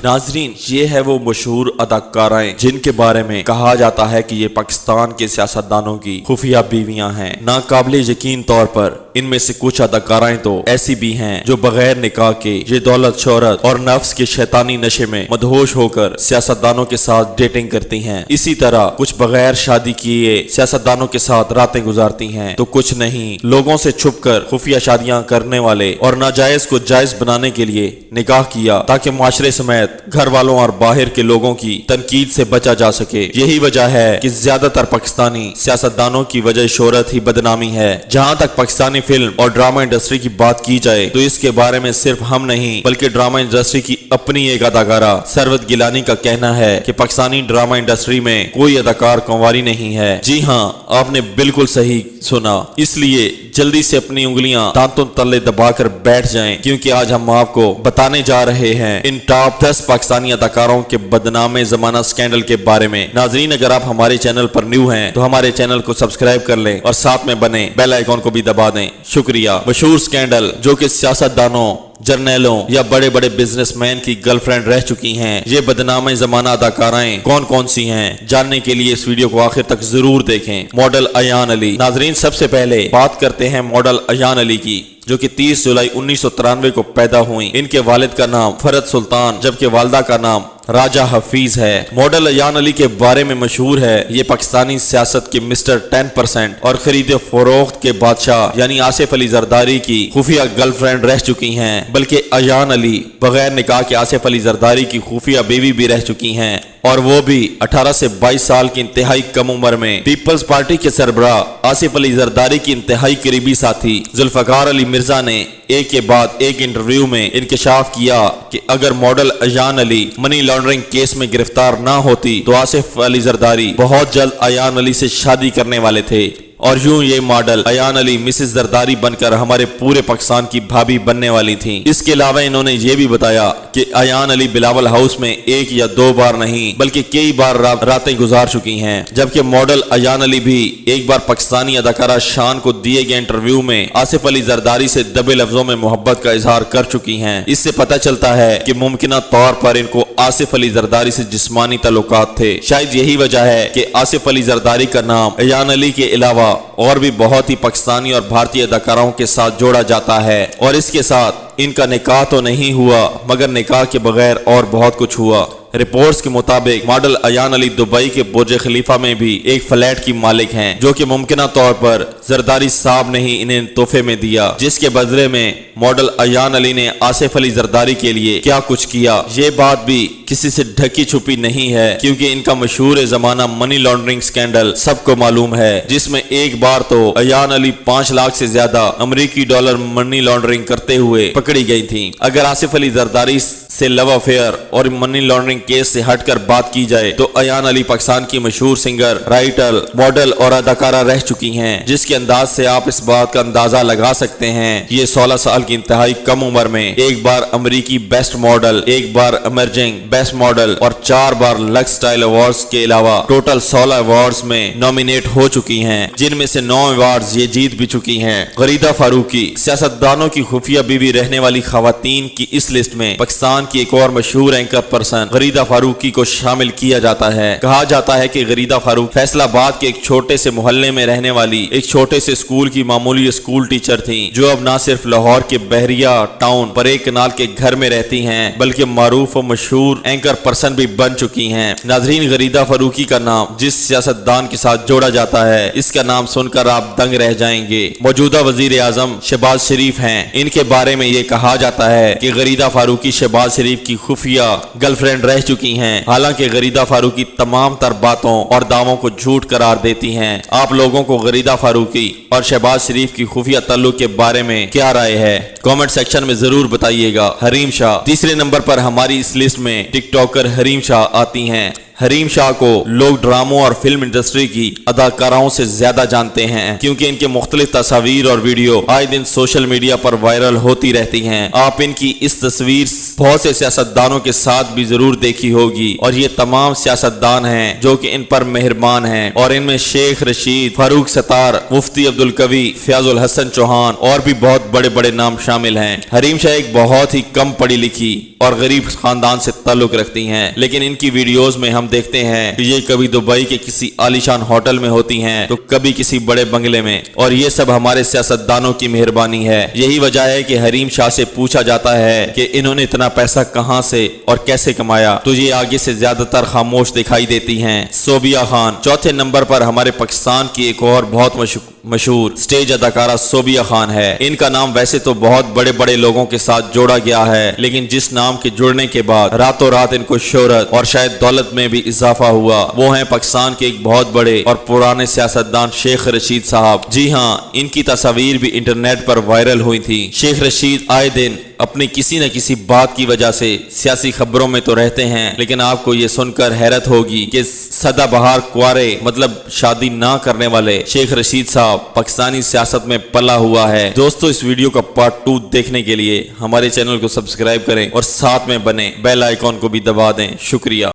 ناظرین، یہ ہے وہ مشہور اداکارائیں جن کے بارے میں کہا جاتا ہے کہ یہ پاکستان کے سیاستدانوں کی خفیہ بیویاں ہیں۔ ناقابل یقین طور پر ان میں سے کچھ اداکارائیں تو ایسی بھی ہیں جو بغیر نکاح کے یہ دولت، شہرت اور نفس کے شیطانی نشے میں مدہوش ہو کر سیاستدانوں کے ساتھ ڈیٹنگ کرتی ہیں۔ اسی طرح کچھ بغیر شادی کیے سیاستدانوں کے ساتھ راتیں گزارتی ہیں، تو کچھ نہیں، لوگوں سے چھپ کر خفیہ شادیاں کرنے والے اور ناجائز کو جائز بنانے کے لیے نکاح کیا تاکہ معاشرے سمیت گھر والوں اور باہر کے لوگوں کی تنقید سے بچا جا سکے۔ یہی وجہ ہے کہ زیادہ تر پاکستانی سیاستدانوں کی وجہ شہرت ہی بدنامی ہے۔ جہاں تک پاکستانی فلم اور ڈرامہ انڈسٹری کی بات کی جائے تو اس کے بارے میں صرف ہم نہیں بلکہ ڈرامہ انڈسٹری کی اپنی ایک اداکارہ ثروت گیلانی کا کہنا ہے کہ پاکستانی ڈرامہ انڈسٹری میں کوئی اداکار کنواری نہیں ہے۔ جی ہاں، آپ نے بالکل صحیح سنا، اس لیے جلدی سے اپنی انگلیاں دانتوں تلے دبا کر بیٹھ جائیں، کیونکہ آج ہم آپ کو بتانے جا رہے ہیں ان ٹاپ 10 پاکستانی اداکاروں کے بدنام زمانہ سکینڈل کے بارے میں۔ ناظرین، اگر آپ ہمارے چینل پر نیو ہیں تو ہمارے چینل کو سبسکرائب کر لیں اور ساتھ میں بنے بیل آئیکن کو بھی دبا دیں۔ شکریہ۔ مشہور سکینڈل جو کہ سیاستدانوں، جرنیلوں یا بڑے بڑے بزنس مین کی گرل فرینڈ رہ چکی ہیں، یہ بدنام زمانہ اداکارائیں کون کون سی ہیں، جاننے کے لیے اس ویڈیو کو آخر تک ضرور دیکھیں۔ ماڈل ایان علی۔ ناظرین، سب سے پہلے بات کرتے ہیں ماڈل ایان علی کی، جو کہ 30 جولائی 1993 کو پیدا ہوئی۔ ان کے والد کا نام فرد سلطان جبکہ والدہ کا نام راجہ حفیظ ہے۔ ماڈل ایان علی کے بارے میں مشہور ہے یہ پاکستانی سیاست کے مسٹر 10% اور خرید و فروخت کے بادشاہ یعنی آصف علی زرداری کی خفیہ گرل فرینڈ رہ چکی ہیں، بلکہ ایان علی بغیر نکاح کے آصف علی زرداری کی خفیہ بیوی بھی رہ چکی ہیں، اور وہ بھی 18 سے 22 سال کی انتہائی کم عمر میں۔ پیپلز پارٹی کے سربراہ آصف علی زرداری کی انتہائی قریبی ساتھی ذوالفقار علی مرزا نے ایک کے بعد ایک انٹرویو میں انکشاف کیا کہ اگر ماڈل ایان علی منی لانڈرنگ کیس میں گرفتار نہ ہوتی تو آصف علی زرداری بہت جلد ایان علی سے شادی کرنے والے تھے، اور یوں یہ ماڈل ایان علی مسز زرداری بن کر ہمارے پورے پاکستان کی بھابھی بننے والی تھیں۔ اس کے علاوہ انہوں نے یہ بھی بتایا کہ ایان علی بلاول ہاؤس میں ایک یا دو بار نہیں بلکہ کئی بار راتیں گزار چکی ہیں، جبکہ ماڈل ایان علی بھی ایک بار پاکستانی اداکارہ شان کو دیے گئے انٹرویو میں آصف علی زرداری سے دبے لفظوں میں محبت کا اظہار کر چکی ہیں۔ اس سے پتہ چلتا ہے کہ ممکنہ طور پر ان کو آصف علی زرداری سے جسمانی تعلقات تھے۔ شاید یہی وجہ ہے کہ آصف علی زرداری کا نام ایان علی کے علاوہ اور بھی بہت ہی پاکستانی اور بھارتی اداکاروں کے ساتھ جوڑا جاتا ہے، اور اس کے ساتھ ان کا نکاح تو نہیں ہوا مگر نکاح کے بغیر اور بہت کچھ ہوا۔ رپورٹس کے مطابق ماڈل ایان علی دبئی کے برج خلیفہ میں بھی ایک فلیٹ کی مالک ہیں، جو کہ ممکنہ طور پر زرداری صاحب نے ہی انہیں تحفے میں دیا، جس کے بدلے میں ماڈل ایان علی نے آصف علی زرداری کے لیے کیا کچھ کیا یہ بات بھی کسی سے ڈھکی چھپی نہیں ہے، کیونکہ ان کا مشہور زمانہ منی لانڈرنگ سکینڈل سب کو معلوم ہے، جس میں ایک بار تو ایان علی 5 لاکھ سے زیادہ امریکی ڈالر منی لانڈرنگ کرتے ہوئے پکڑی گئی تھیں۔ اگر آصف علی زرداری سے لو افیئر اور منی لانڈرنگ کیس سے ہٹ کر بات کی جائے تو ایان علی پاکستان کی مشہور سنگر، رائٹر، ماڈل اور اداکارہ رہ چکی ہیں، جس کے انداز سے آپ اس بات کا اندازہ لگا سکتے ہیں۔ یہ 16 سال کی انتہائی کم عمر میں ایک بار امریکی بیسٹ ماڈل، ایک بار ایمرجنگ بیسٹ ماڈل اور 4 بار لکس سٹائل ایوارڈز کے علاوہ ٹوٹل 16 ایوارڈز میں نامینیٹ ہو چکی ہیں، جن میں سے 9 ایوارڈز یہ جیت بھی چکی ہیں۔ غریدہ فاروقی۔ سیاستدانوں کی خفیہ بیوی رہنے والی خواتین کی اس لسٹ میں پاکستان کی ایک اور مشہور اینکر پرسن غریدہ فاروقی کو شامل کیا جاتا ہے۔ کہا جاتا ہے کہ غریدہ فاروق فیصل آباد کے ایک چھوٹے سے محلے میں رہنے والی ایک چھوٹے سے اسکول کی معمولی اسکول ٹیچر تھیں، جو اب نہ صرف لاہور کے بحریہ ٹاؤن پر ایک کنال کے گھر میں رہتی ہیں بلکہ معروف و مشہور اینکر پرسن بھی بن چکی ہیں۔ ناظرین، غریدہ فاروقی کا نام جس سیاستدان کے ساتھ جوڑا جاتا ہے اس کا نام سن کر آپ دنگ رہ جائیں گے۔ موجودہ وزیر اعظم شہباز شریف ہیں۔ ان کے بارے میں یہ کہا جاتا ہے کہ غریدہ فاروقی شہباز شریف کی خفیہ گرل فرینڈ رہ چکی ہیں، حالانکہ غریدہ فاروقی تمام تر باتوں اور دعووں کو جھوٹ قرار دیتی ہیں۔ آپ لوگوں کو غریدہ فاروقی اور شہباز شریف کی خفیہ تعلق کے بارے میں کیا رائے ہے؟ کامنٹ سیکشن میں ضرور بتائیے گا۔ حریم شاہ۔ تیسرے نمبر پر ہماری اس لسٹ میں ٹک ٹاکر حریم شاہ آتی ہیں۔ حریم شاہ کو لوگ ڈراموں اور فلم انڈسٹری کی اداکاراؤں سے زیادہ جانتے ہیں کیونکہ ان کے مختلف تصاویر اور ویڈیو آئے دن سوشل میڈیا پر وائرل ہوتی رہتی ہیں۔ آپ ان کی اس تصویر بہت سے سیاستدانوں کے ساتھ بھی ضرور دیکھی ہوگی اور یہ تمام سیاستدان ہیں جو کہ ان پر مہربان ہیں، اور ان میں شیخ رشید، فاروق ستار، مفتی عبدالقوی، فیاض الحسن چوہان اور بھی بہت بڑے بڑے نام شامل ہیں۔ حریم شاہ ایک بہت ہی کم پڑھی لکھی اور غریب خاندان سے تعلق رکھتی ہیں، لیکن ان کی ویڈیوز میں ہم دیکھتے ہیں کہ یہ کبھی دبئی کے کسی عالیشان ہوٹل میں ہوتی ہیں تو کبھی کسی بڑے بنگلے میں، اور یہ سب ہمارے سیاستدانوں کی مہربانی ہے۔ یہی وجہ ہے کہ حریم شاہ سے پوچھا جاتا ہے کہ انہوں نے اتنا پیسہ کہاں سے اور کیسے کمایا تو یہ آگے سے زیادہ تر خاموش دکھائی دیتی ہیں۔ صوبیہ خان چوتھے نمبر پر ہمارے پاکستان کی ایک اور بہت مشہور سٹیج اداکارہ صوبیہ خان ہے۔ ان کا نام ویسے تو بہت بڑے بڑے لوگوں کے ساتھ جوڑا گیا ہے، لیکن جس نام کے جڑنے کے بعد راتوں رات ان کو شہرت اور شاید دولت میں بھی اضافہ ہوا، وہ ہیں پاکستان کے ایک بہت بڑے اور پرانے سیاستدان شیخ رشید صاحب۔ جی ہاں، ان کی تصاویر بھی انٹرنیٹ پر وائرل ہوئی تھی۔ شیخ رشید آئے دن اپنی کسی نہ کسی بات کی وجہ سے سیاسی خبروں میں تو رہتے ہیں، لیکن آپ کو یہ سن کر حیرت ہوگی کہ سدا بہار کوارے مطلب شادی نہ کرنے والے شیخ رشید صاحب پاکستانی سیاست میں پلا ہوا ہے۔ دوستو، اس ویڈیو کا پارٹ 2 دیکھنے کے لیے ہمارے چینل کو سبسکرائب کریں اور ساتھ میں بنے بیل آئیکن کو بھی دبا دیں۔ شکریہ۔